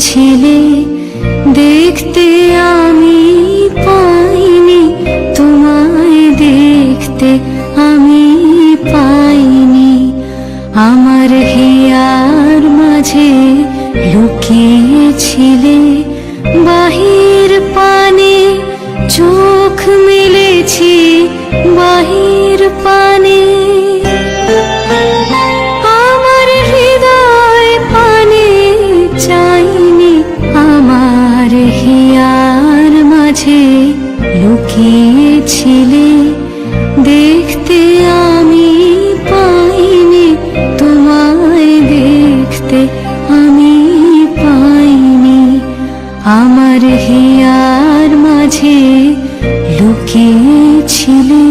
ছিলে, দেখতে আমি পাইনি তোমায়, দেখতে আমি পাইনি। আমার হিয়ার মাঝে লুকিয়েছিলে, বাহির পানে চোখ মেলেছি, বাহির পানে আমার হৃদয় পানে চাইনি। আমার হিয়ার মাঝে লুকিয়েছিলে, দেখতে আমি পাইনি তোমায়, দেখতে আমি পাইনি। আমার হিয়ার মাঝে লুকিয়েছিলে।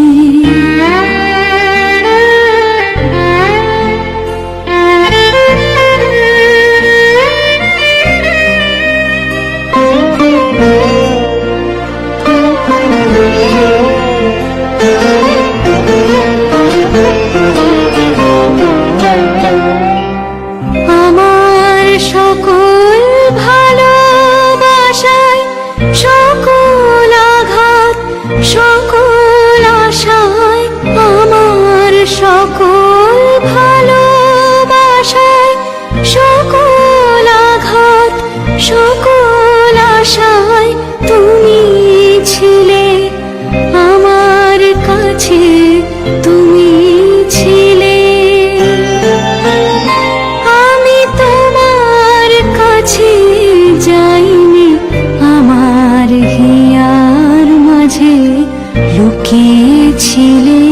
আমার সকল ভালোবাসায়, সকল আঘাত, সকল আশায়, আমার সকল ভালোবাসায়, সকল আঘাত, সকল আশায় তুমি ছিলে, আমার কাছে তুমি ছিলে। আমি তোমার কাছে যাইনি, আমার হিয়ার মাঝে লুকিয়েছিলে,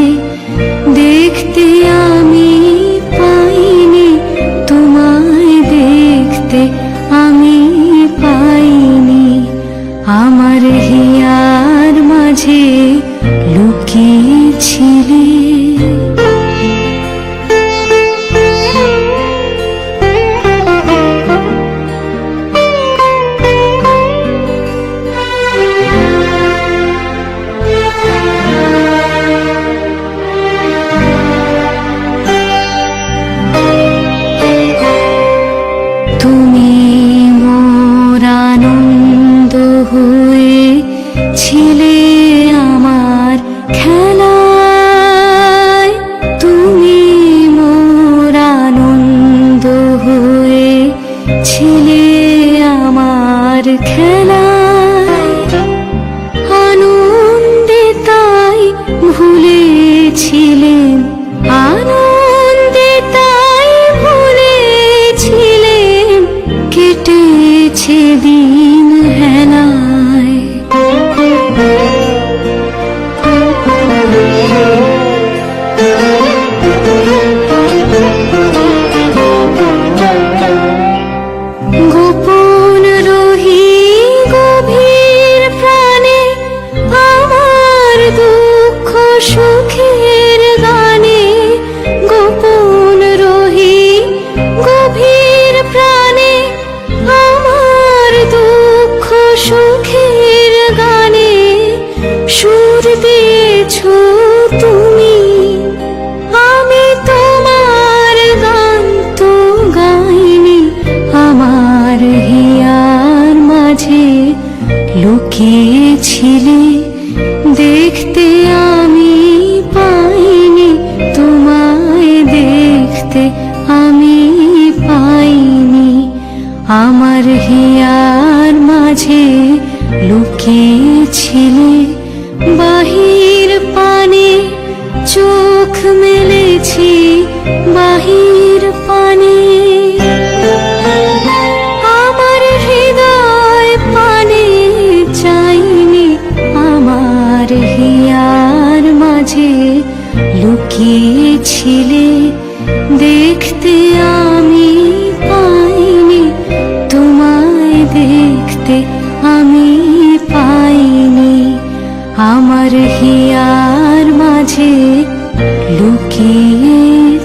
দেখতে আমি পাইনি তোমায়, দেখতে আমি পাইনি। আমার হিয়ার মাঝে লুকিয়েছিলে। তুমি মোর আনন্দ হয়ে ছিলে, আমার খেলায়। তুমি মোর আনন্দ হয়ে ছিলে, আমার খেলায়। আনন্দে তাই ভুলেছিলেন, আনন্দে তাই ভুলেছিলেন, কেটেছে দিন হেলায়। গোপন রহি গভীর প্রাণে, আমার দুঃখ সুখের গানে। গোপন রহি গভীর প্রাণে, আমার দুঃখ সুখের গানে। সুর দিয়েছ তুমি, আমি তোমার গান তো গাইনি। আমার হিয়ার মাঝে লুকিয়েছিলে, দেখতে আমি পাইনি তোমায়, দেখতে আমি পাইনি। আমার হিয়ার মাঝে লুকিয়েছিলে, বাহির পানে চোখ মেলেছি, বাহির পানে আমার হৃদয় পানে চাইনি। আমার হিয়ার মাঝে লুকিয়েছিলে, দেখতে আমি পাইনি তোমায়, দেখতে আমি পাইনি। আমার হিয়ার মাঝে লুকিয়েছিলে।